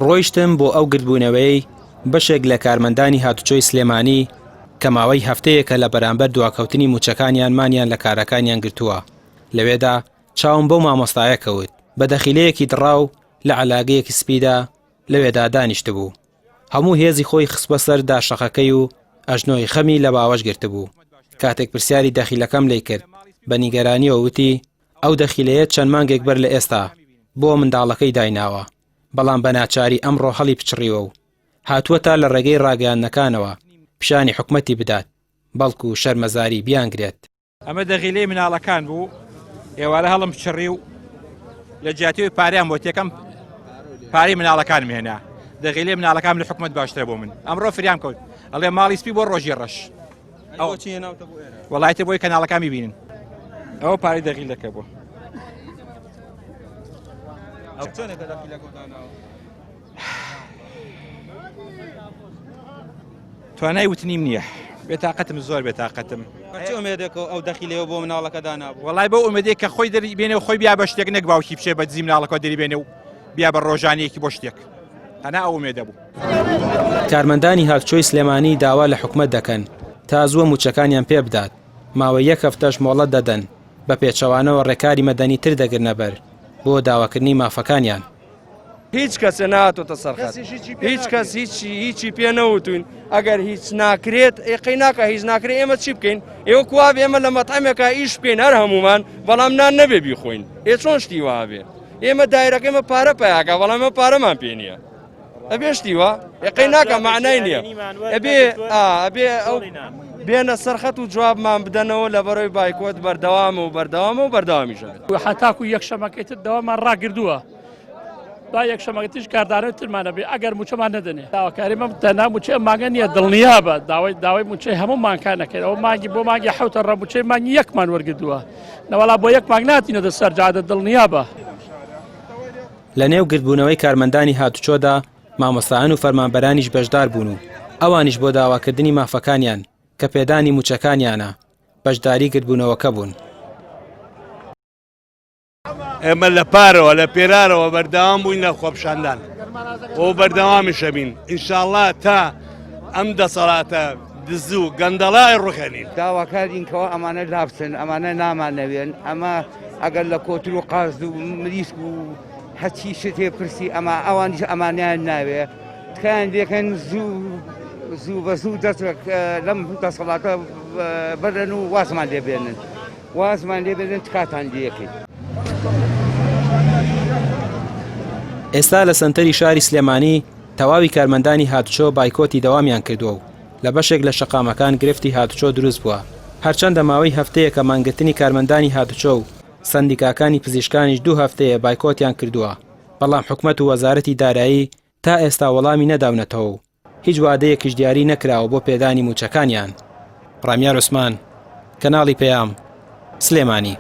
ڕۆیشتم بۆ ئەو گرتبوونەوەی بەشێک لە کارمەندانی هاتوچۆی سلێمانی کە ماوەی هەفتەیەکە لە بەرامبەر دواکەوتنی موچەکانیان مانیان لە کارەکانیان گرتووە. لەوێدا چاوم بەو مامۆستایە کەوت بە دەخیلەیەکی دڕاو لە عەلاگەیەکی سپیدا لەوێدا دانیشت بوو. هەموو هێزی خۆی خستبە سەر داشەقەکەی و ئەژنۆی خەمی لە باوەش گرتبوو. کاتێک پرسیاری دەخیلەکەم لێ کرد بە نیگەرانیەوە وتی ئەو دەخیلەیە چەند مانگێک بەر لە ئێستا بۆ منداڵەکەی دایناوە، بەڵام بە ناچاری ئەمڕۆ هەڵی پچڕیوە و هاتووە تا لە ڕێگەی ڕاگەیاندنەکانەوە پیشانی حکومەتی بدات بەڵکو شەرمەزاری بیانگرێت. ئەمە دەخیلەی مناڵەکان بوو، ئێوارە هەڵم پچڕی و لە جیاتیەوەی پاریان بۆ تێکەم پارەی مناڵەکان مێنا. دەخیلەی مناڵەکان لە حکومەت باشترە بۆ من. ئەمڕۆ فریام کەوت ئەڵێ ماڵی سپی بۆ ڕۆژی ڕەش. وەڵایەتە بۆی کەناڵەکان ببینن. ئەوە پارەی دەخیلەکە بوو. توانای وتنیم نییە، بێتاقەتم زۆر بێتاقەتم. ئەو دەخیلەوە بۆ مناڵەکە دانابوو. وەڵای بۆ ئومێدەیە کە خۆی دەریبێنێ و خۆی بیا بە شتێک نەک باوکی بچێ بە دزی مناڵەکە دەریبێنێ و بیا بە ڕۆژانەیەکی بۆ شتێک. هەنا ئەو ئومێدە بوو. کارمەندانی هاتوچۆی سلێمانی داوا لە حکومەت دەکەن تا زووە موچەکانیان پێ بدات. ماوەی یەک هەفتەش مۆڵەت دەدەن، بە پێچەوانەوە ڕێکاری مەدەنی تر دەگرنە بەر بۆ داواکردنی مافەکانیان. هیچ کەسە نهاتۆتە سەرخەت، هیچ کەس هیچی پێ نەوتوین. ئەگەر هیچ ناکرێت ئێقەی ناکە هیچ ناکرێت ئێمە چی بکەین؟ ئێوە کووا ئێمە لە مەتەعامێکە ئیش بکەین هەر هەمومان، بەڵام نان نەبێ بیخۆین. چۆن شتی وابێ؟ ئێمە دایرەکە ئێمە پارە پیاکە، بەڵام ئێمە پارەمان پێ نییە. ئەبێ شتیوە ئێقەی ناکە معنای نییە. ئەبێ ئەو بێنە سەرخەت و جوابمان بدەنەوە لە بەرەوەی بایکۆت بەردەوامیشە. هەتاکو یەکشەمەکەیتر دەوامان ڕاگردووە. با یەکشەمەکەتیش کاردانەوە ترمانە بێ ئەگەر موچەمان نەدەنێ. داواکاریمە تەنها موچێ ماگە نییە دڵنیا بە داوای موچەی هەموو مانکانەکەن. ئەو مانگی بۆ مانگی حوتە ڕەموچەی مانگی یەکمان وەرگردووە. نەوەڵا بۆ یەک مانگ ناتینەوە سەرجادە دڵنیا بە. لە نێو گرتبوونەوەی کارمەندانی هاتوچۆدا مامۆستایان و فەرمانبەرانیش بەشدار بوون و ئەوانیش بۆ داواکردنی مافەکانیان کە پێدانی موچەکانیانە بەشداری گرتبوونەوەکە بوون. ئێمە لە پارەوە لە پێرارەوە بەردەوام بووین لە خۆپشاندان بۆ بەردەوامیشە بین ئینشاءڵڵا تا ئەم دەسەڵاتە دز و گەندەڵای ڕوخێنین. داواکارینکەوە ئەمانە لابسن، ئەمانە نامانەوێن، ئەمە ئەگەر لە کۆتر و قازد و مریسک و هەچی شتێ پرسی ئەمە ئەوانیش ئەمانیان ناوێ تکایان دێکەن زوو بە زوو دەستێک لەم دەسەڵاتە بەرن و وازمان لێبێنن تکاتان لێکەین. ئێستا لە سنتەری شاری سلێمانی تەواوی کارمەندانی هاتوچۆ بایکۆتی دەوامیان کردووە و لە بەشێک لە شەقامەکان گرفتی هاتوچۆ دروست بووە. هەرچەندە ماوەی هەفتەیە کە مانگرتنی کارمەندانی هاتوچۆ و سەندیکاکانی پزیشکانیش 2 هەفتەیە بایکۆتیان کردووە، بەڵام حکومەت و وەزارەتی دارایی تا ئێستا وەڵامی نەداونەتەوە و هیچ وادەیەکیش دیاری نەکراوە بۆ پێدانی موچەکانیان. ڕامیار عوسمان، کەناڵی پەیام، سلێمانی.